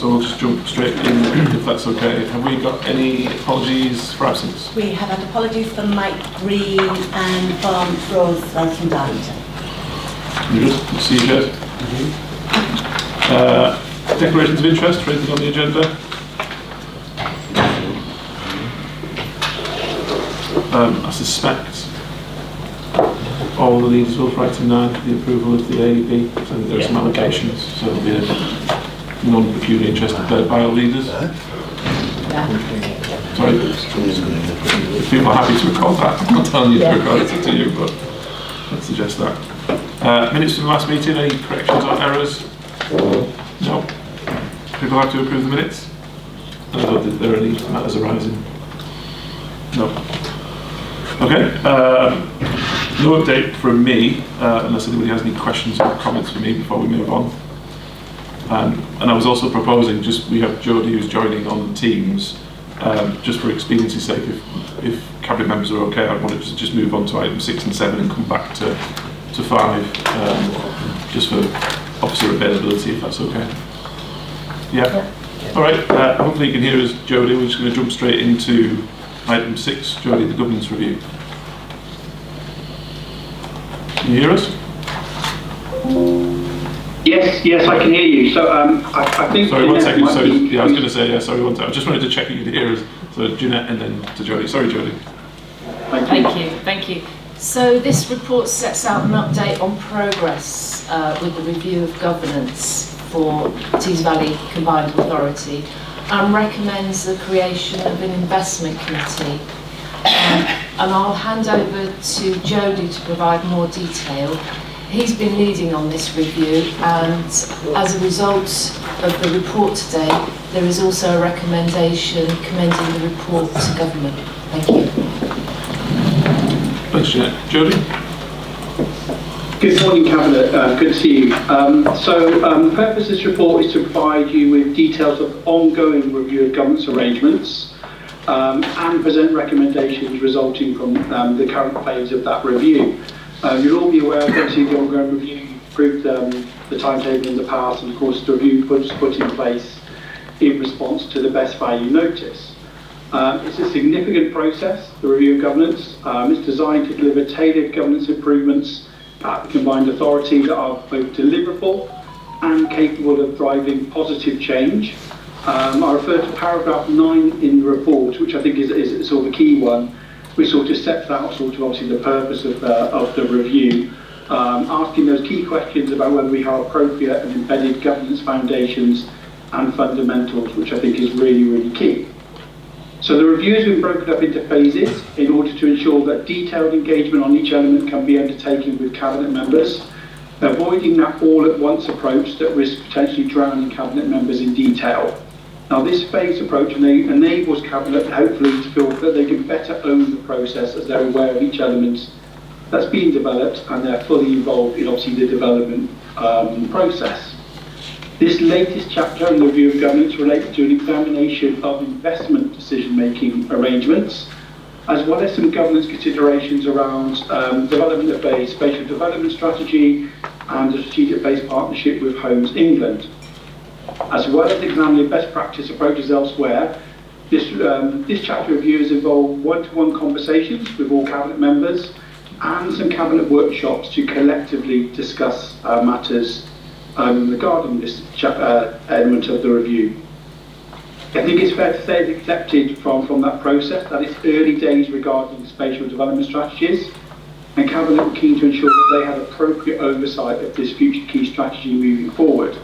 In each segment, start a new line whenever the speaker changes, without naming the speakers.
so we'll just jump straight in if that's okay. Have we got any apologies for absence?
We have had apologies from Mike Green and from Rose from Darlington.
Good. We'll see you guys. Declarations of interest for anything on the agenda? I suspect all the leaders will write in line for the approval of the AEP. So I think there are some allocations, so there'll be a non-pecuniary interest declared by all leaders. Sorry, if people are happy to record that, I'm not telling you to record it, it's up to you, but let's suggest that. Minutes from the last meeting, any corrections or errors? No. People have to approve the minutes? I don't think there are any matters arising. No. Okay. No update from me, unless anybody has any questions or comments for me before we move on. And I was also proposing, we have Jodie who's joining on Teams, just for expediency's sake, if cabinet members are okay, I wanted to just move on to item 6 and 7 and come back to 5, just for officer availability, if that's okay. Yeah? All right, hopefully you can hear us, Jodie. We're just going to jump straight into item 6, Jodie, the governance review. Can you hear us?
Yes, I can hear you. So I think.
Sorry, 1 second. Sorry, I was going to say sorry. 1 second. I just wanted to check that you could hear us. So Jeanette, and then to Jodie. Sorry, Jodie.
Thank you. So this report sets out an update on progress with the review of governance for Tees Valley Combined Authority, and recommends the creation of an investment committee. And I'll hand over to Jodie to provide more detail. He's been leading on this review, and as a result of the report today, there is also a recommendation commending the report to government. Thank you.
Thanks, Jeanette. Jodie?
Good morning, Cabinet. Good to see you. The purpose of this report is to provide you with details of ongoing review of governance arrangements and present recommendations resulting from the current phase of that review. You'll all be aware of obviously the ongoing review. You approved the timetable in the past, and of course the review was put in place in response to the best value notice. It's a significant process, the review of governance. It's designed to deliver tailored governance improvements at the combined authority that are both deliverable and capable of driving positive change. I refer to paragraph 9 in the report, which I think is sort of a key one, which sort of sets out sort of obviously the purpose of the review, asking those key questions about whether we have appropriate and embedded governance foundations and fundamentals, which I think is really, really key. So the review has been broken up into phases in order to ensure that detailed engagement on each element can be undertaken with Cabinet members, avoiding that all-at-once approach that risks potentially drowning Cabinet members in detail. Now, this phased approach enables Cabinet hopefully to feel that they can better own the process as they're aware of each element that's being developed and they're fully involved in obviously the development process. This latest chapter in the review of governance relates to an examination of investment decision-making arrangements, as well as some governance considerations around development of a spatial development strategy and a strategic-based partnership with Homes England. As well as examining best practice approaches elsewhere, this chapter review has involved one-to-one conversations with all Cabinet members and some Cabinet workshops to collectively discuss matters regarding this element of the review. I think it's fair to say it's accepted from that process that it's early days regarding spatial development strategies, and Cabinet were keen to ensure that they had appropriate oversight of this future key strategy moving forward.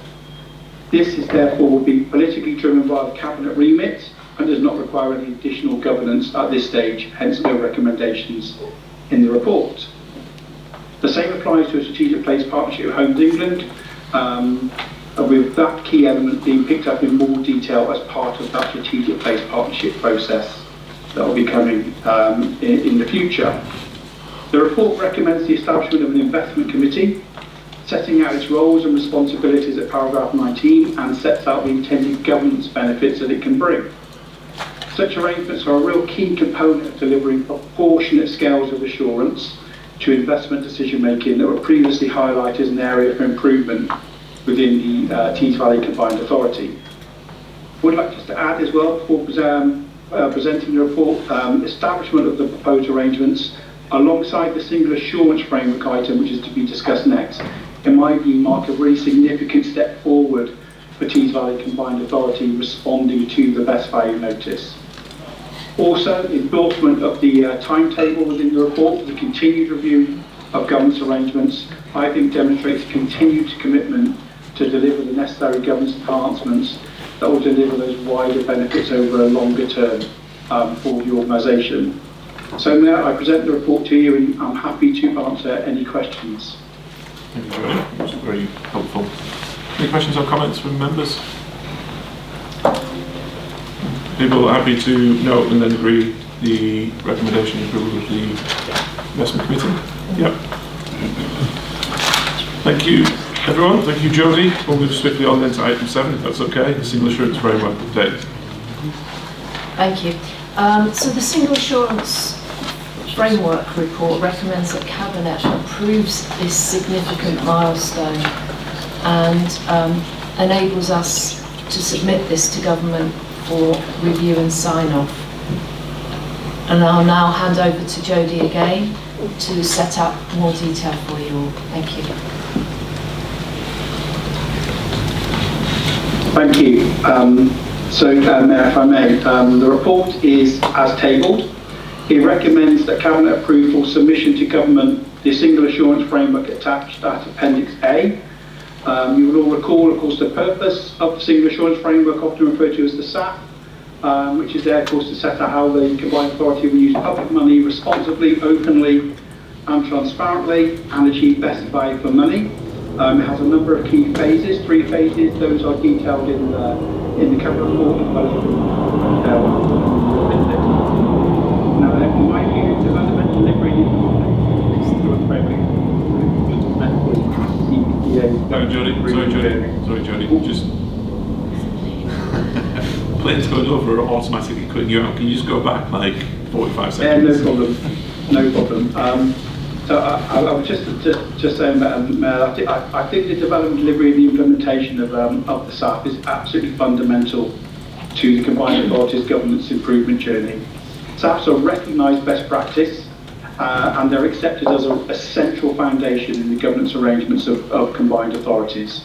This is therefore will be politically driven by the Cabinet remit and does not require any additional governance at this stage, hence no recommendations in the report. The same applies to a strategic-based partnership with Homes England, with that key element being picked up in more detail as part of that strategic-based partnership process that will be coming in the future. The report recommends the establishment of an investment committee, setting out its roles and responsibilities at paragraph 19, and sets out the intended governance benefits that it can bring. Such arrangements are a real key component of delivering proportionate scales of assurance to investment decision making that were previously highlighted as an area for improvement within the Tees Valley Combined Authority. Would like just to add as well, before presenting the report, establishment of the proposed arrangements alongside the single assurance framework item, which is to be discussed next, in my view, mark a really significant step forward for Tees Valley Combined Authority responding to the best value notice. Also, endorsement of the timetable within the report for the continued review of governance arrangements, I think demonstrates continued commitment to deliver the necessary governance enhancements that will deliver those wider benefits over a longer term for the organisation. So now I present the report to you, and I'm happy to answer any questions.
Thank you, Jody. That was very helpful. Any questions or comments from members? People are happy to note and then agree the recommendation and approval of the investment committee? Yep. Thank you, everyone. Thank you, Jody. We'll move swiftly on then to item 7, if that's okay, the single assurance framework update.
Thank you. So the single assurance framework report recommends that Cabinet approves this significant milestone and enables us to submit this to government for review and sign-off. And I'll now hand over to Jody again to set up more detail for you all. Thank you.
Thank you. Mayor, if I may, the report is as tabled. It recommends that Cabinet approve for submission to government the single assurance framework attached at Appendix A. You will all recall, of course, the purpose of the single assurance framework, often referred to as the SAF, which is there, of course, to set out how the combined authority will use public money responsibly, openly and transparently and achieve best value for money. It has a number of key phases, 3 phases. Those are detailed in the Cabinet report as well as now, in my view, development delivery
Sorry, Jody. Just plane's going over or automatically cutting you out. Can you just go back like 45 seconds?
No problem. So I was just saying that I think the development, delivery, and the implementation of the SAF is absolutely fundamental to the combined authorities governance improvement journey. SAFs are recognised best practice and they're accepted as a central foundation in the governance arrangements of combined authorities.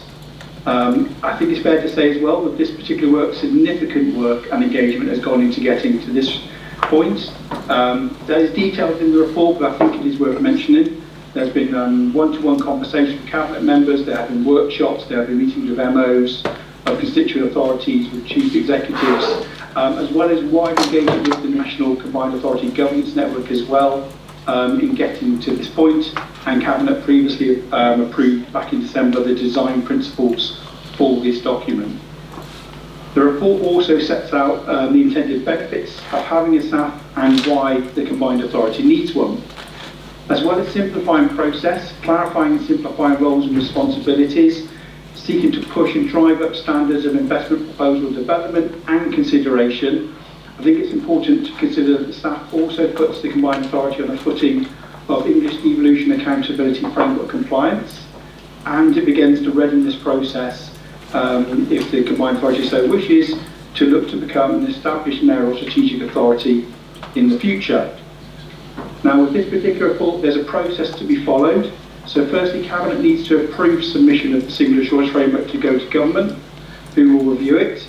I think it's fair to say as well that this particular work, significant work and engagement has gone into getting to this point. There is details in the report, but I think it is worth mentioning. There's been one-to-one conversations with Cabinet members, there have been workshops, there have been meetings with MOs, of constituent authorities, with chief executives, as well as wide engagement with the National Combined Authority Governance Network as well, in getting to this point. And Cabinet previously approved back in December the design principles for this document. The report also sets out the intended benefits of having a SAF and why the combined authority needs one, as well as simplifying process, clarifying and simplifying roles and responsibilities, seeking to push and drive up standards of investment proposal development and consideration. I think it's important to consider that the SAF also puts the combined authority on a footing of English Devolution Accountability Framework compliance, and it begins to ready this process if the combined authority so wishes to look to become an established mayoral strategic authority in the future. Now, with this particular report, there's a process to be followed. So firstly, Cabinet needs to approve submission of the single assurance framework to go to government, who will review it.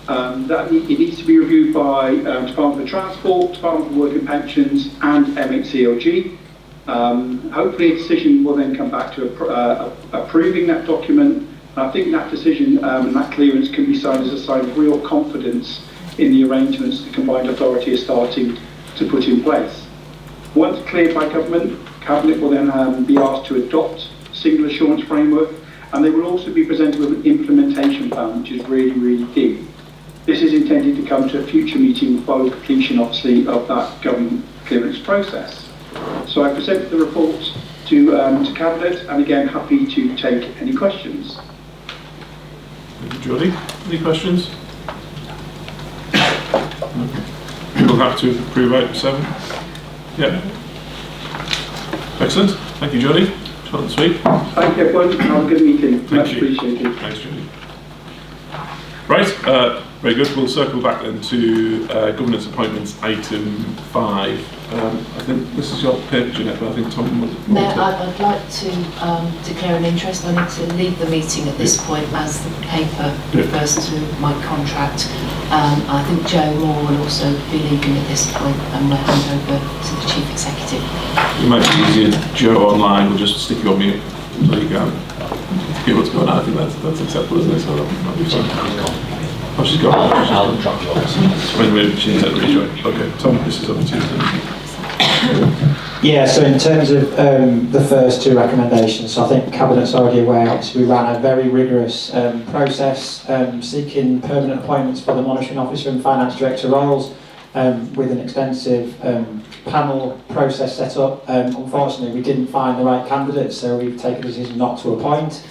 It needs to be reviewed by Department for Transport, Department for Work and Pensions and MHCLG. Hopefully a decision will then come back to approving that document. I think that decision and that clearance can be signed as a sign of real confidence in the arrangements the combined authority is starting to put in place. Once cleared by government, Cabinet will then be asked to adopt single assurance framework, and they will also be presented with an implementation plan, which is really, really key. This is intended to come to a future meeting following completion, obviously, of that government clearance process. So I present the report to Cabinet, and again, happy to take any questions.
Thank you, Jody. Any questions? We'll have to approve item 7. Yeah. Excellent. Thank you, Jody. Short and sweet.
Thank you, everyone. Have a good meeting. Much appreciated.
Thanks, Jody. Great, very good. We'll circle back then to governance appointments, item 5. I think this is your paper, Jeanette, but I think Tom would...
No, I'd like to declare an interest. I need to leave the meeting at this point as the paper refers to my contract. I think Joe Moore will also be leaving at this point, and we'll hand over to the Chief Executive.
It might be easier, Joe online will just stick you on mute until you can get what's going on. I think that's acceptable, isn't it? So that'll be fine. Oh, she's gone.
I'll drop you off.
When she's had to rejoin. Okay, Tom, this is over to you.
Yeah, so in terms of the first 2 recommendations, so I think Cabinet's already aware, obviously we ran a very rigorous process seeking permanent appointments for the monitoring officer and finance director roles with an extensive panel process set up. Unfortunately, we didn't find the right candidates, so we've taken a decision not to appoint.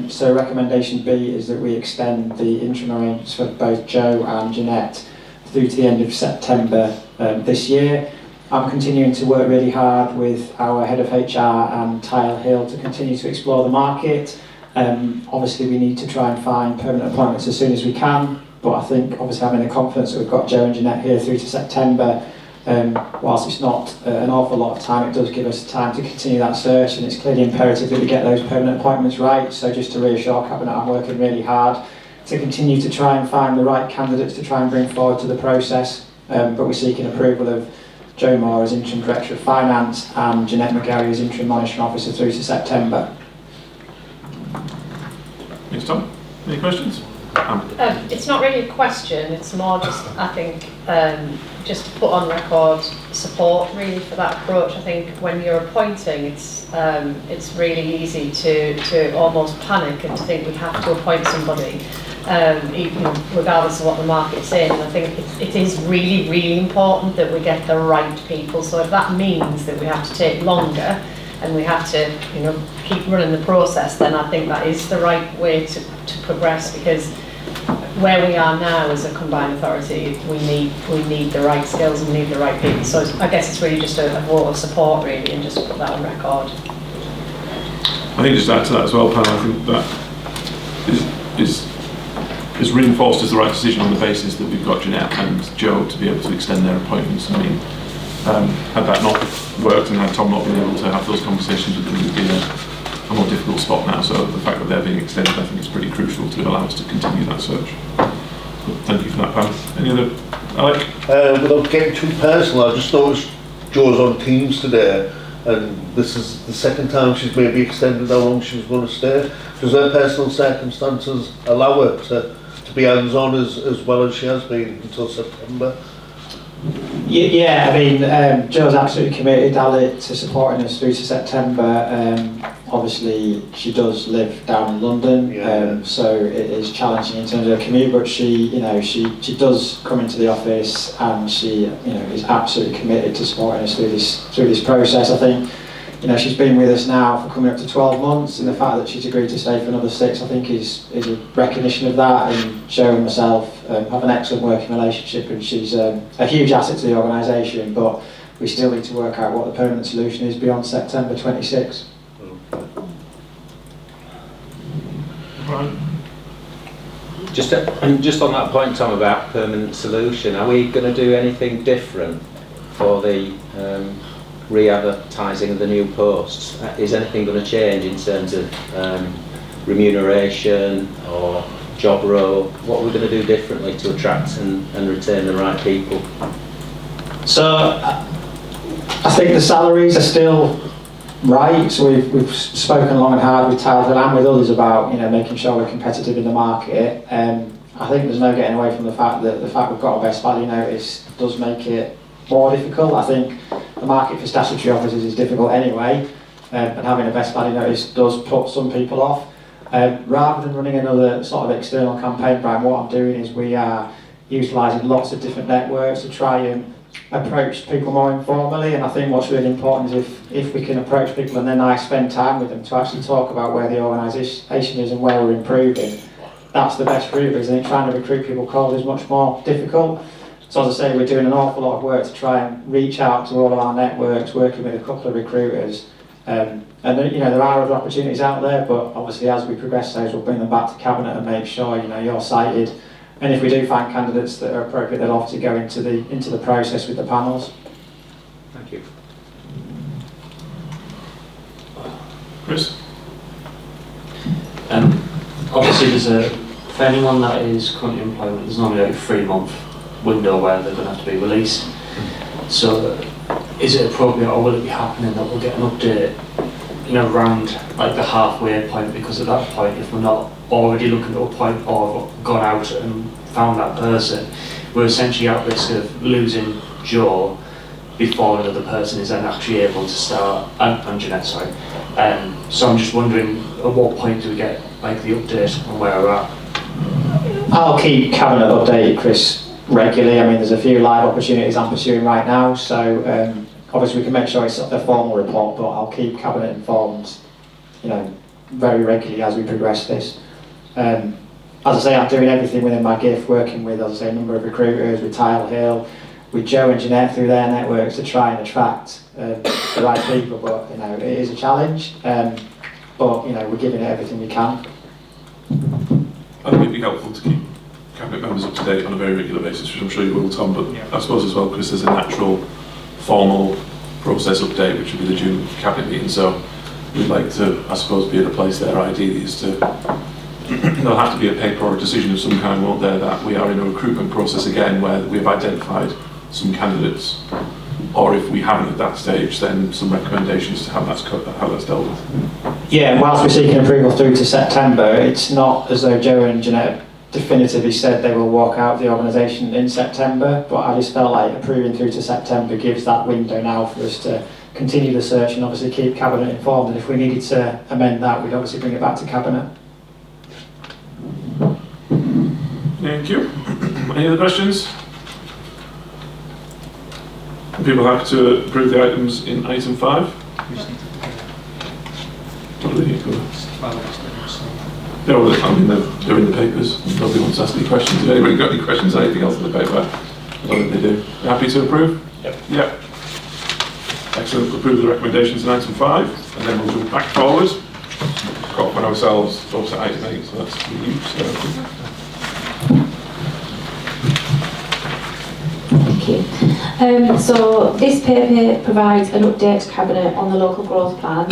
So recommendation B is that we extend the interim arrangements for both Joe and Jeanette through to the end of September this year. I'm continuing to work really hard with our head of HR and Tile Hill to continue to explore the market. Obviously we need to try and find permanent appointments as soon as we can, but I think obviously having the confidence that we've got Joe and Jeanette here through to September, whilst it's not an awful lot of time, it does give us time to continue that search, and it's clearly imperative that we get those permanent appointments right. So just to reassure Cabinet, I'm working really hard to continue to try and find the right candidates to try and bring forward to the process, but we're seeking approval of Joe Moore as Interim Director of Finance and Jeanette McGarry as Interim Monitoring Officer through to September.
Thanks, Tom. Any questions?
It's not really a question, it's more just, I think, just to put on record support really for that approach. I think when you're appointing, it's really easy to almost panic and to think we have to appoint somebody, regardless of what the market's saying. And I think it is really, really important that we get the right people. So if that means that we have to take longer and we have to, keep running the process, then I think that is the right way to progress, because where we are now as a combined authority, we need the right skills and we need the right people. So I guess it's really just a vote of support really, and just put that on record.
I think just to add to that as well, Pam, I think that is reinforced as the right decision on the basis that we've got Jeanette and Joe to be able to extend their appointments. I mean, had that not worked and had Tom not been able to have those conversations with them, we'd be in a more difficult spot now. So the fact that they're being extended, I think, is pretty crucial to allow us to continue that search. But thank you for that, Pam. Any other, Alec?
Without getting too personal, I just noticed Jo's on Teams today, and this is the second time she's maybe extended how long she was going to stay. Does her personal circumstances allow her to be hands-on as well as she has been until September?
Yeah, I mean, Jo's absolutely committed, Alec, to supporting us through to September. Obviously, she does live down in London, so it is challenging in terms of her commute. But she does come into the office, and she, is absolutely committed to supporting us through this process. I think, she's been with us now for coming up to 12 months, and the fact that she's agreed to stay for another 6, I think, is a recognition of that. And Jo and myself have an excellent working relationship, and she's a huge asset to the organisation. But we still need to work out what the permanent solution is beyond September 26.
Right.
Just on that point, Tom, about permanent solution, are we going to do anything different for the re-advertising of the new posts? Is anything going to change in terms of remuneration or job role? What are we going to do differently to attract and retain the right people?
So I think the salaries are still right. So we've spoken long and hard with Tile Hill and with others about making sure we're competitive in the market. I think there's no getting away from the fact that we've got a best value notice does make it more difficult. I think the market for statutory officers is difficult anyway, and having a best value notice does put some people off. Rather than running another sort of external campaign, Brian, what I'm doing is we are utilising lots of different networks to try and approach people more informally. And I think what's really important is if we can approach people and then I spend time with them to actually talk about where the organisation is and where we're improving, that's the best route. Because I think trying to recruit people cold is much more difficult. So as I say, we're doing an awful lot of work to try and reach out to all of our networks, working with a couple of recruiters And you know, there are other opportunities out there, but obviously as we progress those, we'll bring them back to Cabinet and make sure, you know, you're cited. And if we do find candidates that are appropriate, they'll obviously go into the process with the panels.
Thank you.
Chris?
Obviously for anyone that is currently employed, there's normally like a 3-month window where they're going to have to be released. So is it appropriate, or will it be happening that we'll get an update, you know, around like the halfway point? Because at that point, if we're not already looking at a point or gone out and found that person, we're essentially at risk of losing Joe before another person is then actually able to start, and Jeanette, sorry. So I'm just wondering, at what point do we get like the update on where we're at?
I'll keep Cabinet updated, Chris, regularly. I mean, there's a few live opportunities I'm pursuing right now, so obviously we can make sure it's a formal report, but I'll keep Cabinet informed, you know, very regularly as we progress this. As I say, I'm doing everything within my gift, working with, as I say, a number of recruiters, with Tile Hill, with Joe and Jeanette through their networks to try and attract the right people, but you know, it is a challenge, but you know, we're giving it everything we can.
I think it'd be helpful to keep Cabinet members up to date on a very regular basis, which I'm sure you will, Tom, but I suppose as well, because there's a natural, formal process update, which will be the June Cabinet meeting, so we'd like to, I suppose, be at a place there, ideally, is to, there'll have to be a paper or a decision of some kind, won't there, that we are in a recruitment process again, where we've identified some candidates, or if we haven't at that stage, then some recommendations to how that's dealt with.
Yeah, and whilst we're seeking approval through to September, it's not as though Joe and Jeanette definitively said they will walk out of the organisation in September, but I just felt like approving through to September gives that window now for us to continue the search and obviously keep Cabinet informed, and if we needed to amend that, we'd obviously bring it back to Cabinet.
Thank you. Any other questions? Are people happy to approve the items in item 5? What do they need to go? Yeah, well, I mean, they're in the papers. Nobody wants to ask any questions. Have anybody got any questions on anything else in the paper? I don't think they do. You happy to approve?
Yep.
Yep. Excellent. We'll approve the recommendations in item 5, and then we'll move back forward. Got one ourselves, folks at item 8, so that's for you. So.
Thank you. So this paper provides an update to Cabinet on the local growth plan,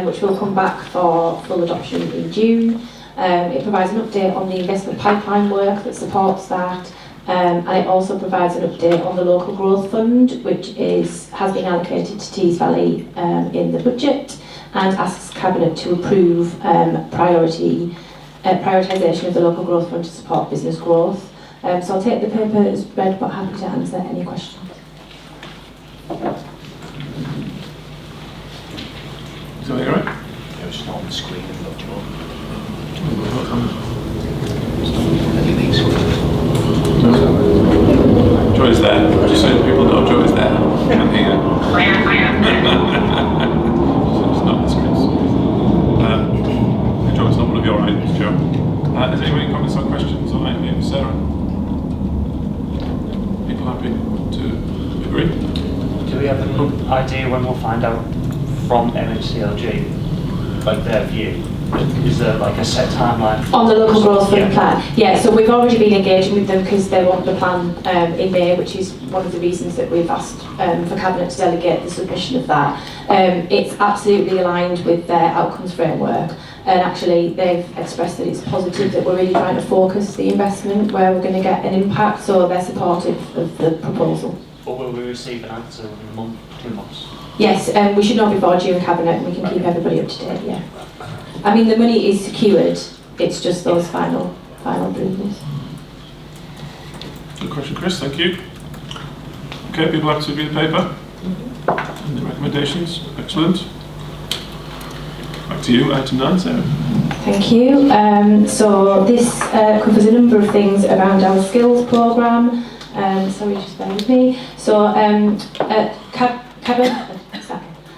which will come back for full adoption in June. It provides an update on the investment pipeline work that supports that, and it also provides an update on the local growth fund, which has been allocated to Tees Valley in the budget, and asks Cabinet to approve prioritisation of the local growth fund to support business growth. So I'll take the paper as read, but happy to answer any questions.
Is that all right?
Yeah, it's not on the screen.
Joy is there. Just so people know, Joy is there. Can't hear. It's not on the screen. Joy, it's not one of your items, Joe. Has anybody got comments or questions on item 8, Sarah? People happy to agree?
Do we have an idea when we'll find out from MHCLG, like their view? Is there like a set timeline?
On the local growth fund plan? Yeah, so we've already been engaging with them because they want the plan in May, which is one of the reasons that we've asked for Cabinet to delegate the submission of that. It's absolutely aligned with their outcomes framework, and actually they've expressed that it's positive that we're really trying to focus the investment where we're going to get an impact, so they're supportive of the proposal.
Or will we receive an answer in a month, 2 months?
Yes, we should know before June Cabinet, and we can keep everybody up to date, yeah. I mean, the money is secured, it's just those final approvals.
Good question, Chris, thank you. Okay, people have to read the paper? And the recommendations, excellent. Back to you, item 9, Sarah.
Thank you. So this covers a number of things around our skills programme. Sorry, just bear with me. So at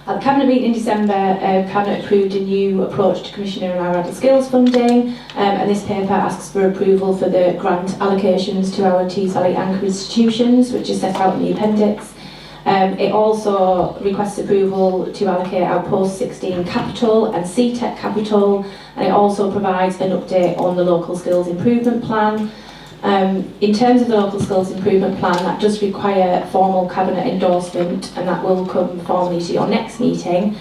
the Cabinet meeting in December, Cabinet approved a new approach to commissioning our added skills funding, and this paper asks for approval for the grant allocations to our Tees Valley anchor institutions, which is set out in the appendix. It also requests approval to allocate our post-16 capital and CTEC capital, and it also provides an update on the local skills improvement plan. In terms of the local skills improvement plan, that does require formal cabinet endorsement, and that will come formally to your next meeting.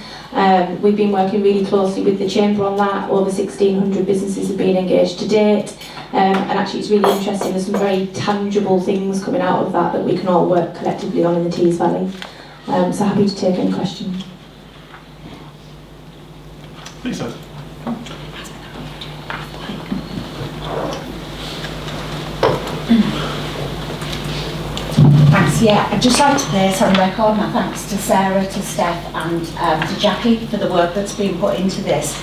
We've been working really closely with the Chamber on that. Over 1,600 businesses have been engaged to date, and actually it's really interesting. There's some very tangible things coming out of that we can all work collectively on in the Tees Valley. So happy to take any questions.
Lisa.
Thanks, yeah. I'd just like to place on record my thanks to Sarah, to Steph and to Jackie for the work that's been put into this.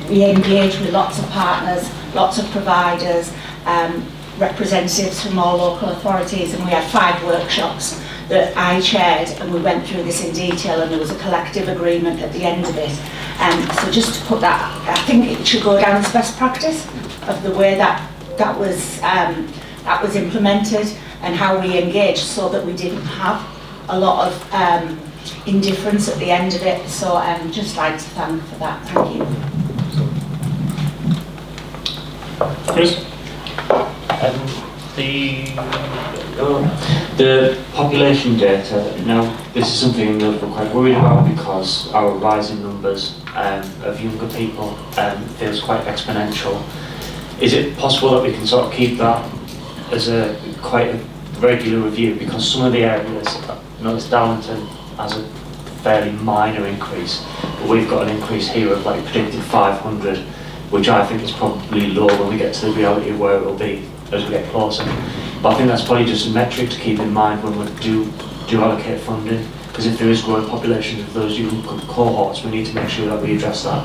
We engage with lots of partners, lots of providers, representatives from all local authorities, and we had 5 workshops that I chaired, and we went through this in detail, and there was a collective agreement at the end of it. So just to put that, I think it should go down as best practice of the way that was implemented and how we engaged, so that we didn't have a lot of indifference at the end of it. So just like to thank for that. Thank you.
Chris?
The population data, now this is something that we're quite worried about because our rising numbers of younger people feels quite exponential. Is it possible that we can sort of keep that as quite a regular review, because some of the areas, notice Darlington has a fairly minor increase, but we've got an increase here of like predicted 500, which I think is probably low when we get to the reality of where it will be as we get closer. But I think that's probably just a metric to keep in mind when we do allocate funding, because if there is growing populations of those young cohorts, we need to make sure that we address that.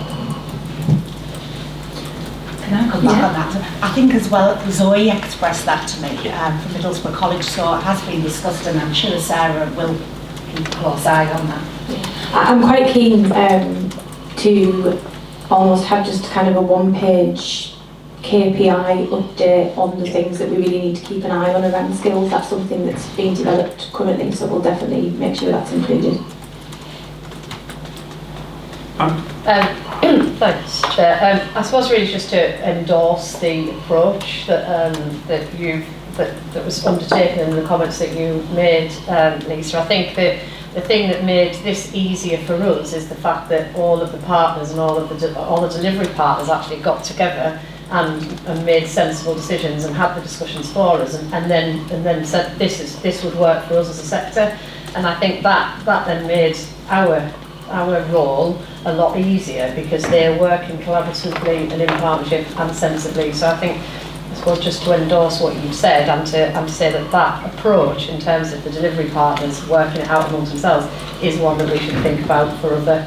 Can I come back on that? I think as well, Zoe expressed that to me from Middlesbrough College, so it has been discussed, and I'm sure Sarah will keep a close eye on that.
I'm quite keen to almost have just kind of a one-page KPI update on the things that we really need to keep an eye on around skills. That's something that's being developed currently, so we'll definitely make sure that's included.
Thanks, Chair. I suppose really just to endorse the approach that that was undertaken in the comments that you made, Lisa. I think the thing that made this easier for us is the fact that all of the partners and all the delivery partners actually got together and made sensible decisions and had the discussions for us, and then said this would work for us as a sector. And I think that then made our role a lot easier, because they're working collaboratively and in partnership and sensibly. So I suppose just to endorse what you've said, and to say that approach in terms of the delivery partners working it out amongst themselves is one that we should think about for other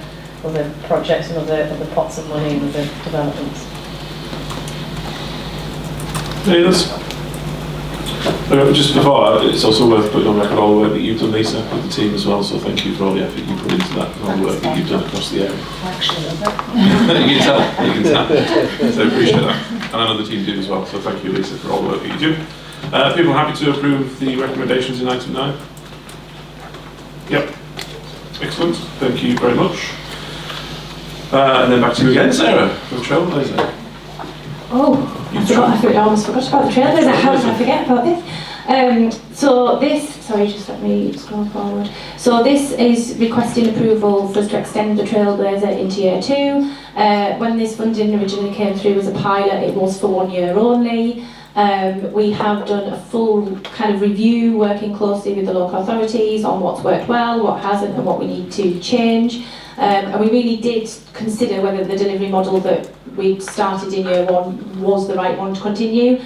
projects and other pots of money and other developments.
Any others? Just before, it's also worth putting on record all the work that you've done, Lisa, with the team as well, so thank you for all the effort you put into that, and all the work that you've done across the area.
Actually,
You can tell. So I appreciate that. And I know the team did as well, so thank you, Lisa, for all the work that you do. People happy to approve the recommendations in item 9? Yep. Excellent. Thank you very much. And then back to you again, Sarah, for the Trailblazer.
Oh, I almost forgot about the Trailblazer. How did I forget about this? Sorry, just let me scroll forward. So this is requesting approval for us to extend the Trailblazer into year 2. When this funding originally came through as a pilot, it was for 1 year only. We have done a full kind of review, working closely with the local authorities on what's worked well, what hasn't, and what we need to change. And we really did consider whether the delivery model that we started in year 1 was the right one to continue.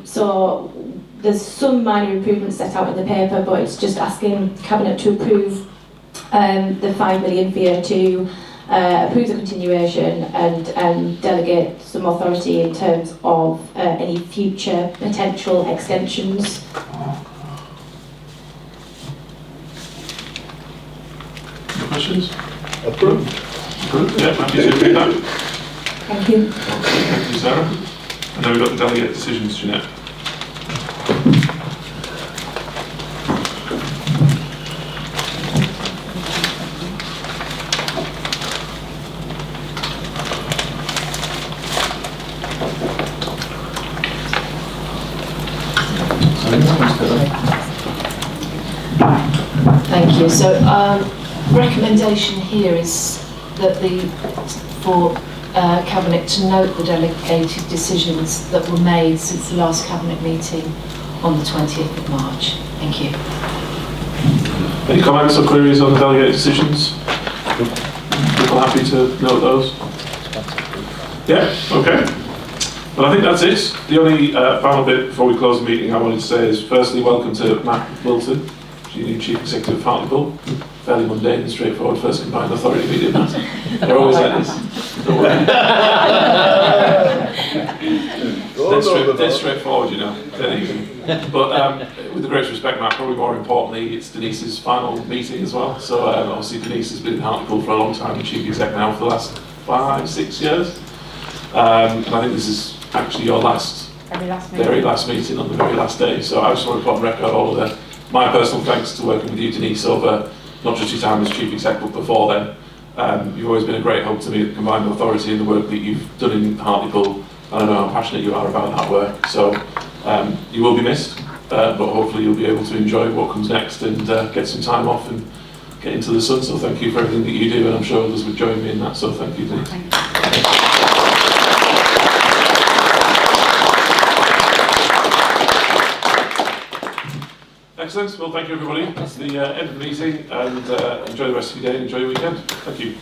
So there's some minor improvements set out in the paper, but it's just asking Cabinet to approve the 5 million for year 2, approve the continuation, and delegate some authority in terms of any future potential extensions.
Questions?
Approved.
Approved, yeah, happy to do that.
Thank you.
Thank you, Sarah. And now we've got the delegate decisions, Jeanette.
Thank you. So, recommendation here is that for Cabinet to note the delegated decisions that were made since the last Cabinet meeting on the 20th of March. Thank you.
Any comments or queries on the delegated decisions? People happy to note those? Yeah, okay. Well, I think that's it. The only final bit before we close the meeting I wanted to say is firstly, welcome to Matt Wilton, new Chief Executive of Hartlepool. Fairly mundane and straightforward first combined authority meeting, Matt. They're always like this. Don't worry. Dead straightforward, you know. Dead easy. But with the greatest respect, Matt, probably more importantly, it's Denise's final meeting as well. So obviously Denise has been in Hartlepool for a long time, and Chief Exec now for the last 5-6 years. And I think this is actually your very last meeting on the very last day. So I just want to put on record all of my personal thanks to working with you, Denise, over not just your time as Chief Exec, but before then. You've always been a great help to me at the Combined Authority and the work that you've done in Hartlepool. I know how passionate you are about that work. So you will be missed, but hopefully you'll be able to enjoy what comes next and get some time off and get into the sun. So thank you for everything that you do, and I'm sure others would join me in that. So thank you, Denise.
Thank you.
Excellent. Well, thank you, everybody. That's the end of the meeting, and enjoy the rest of your day and enjoy your weekend. Thank you.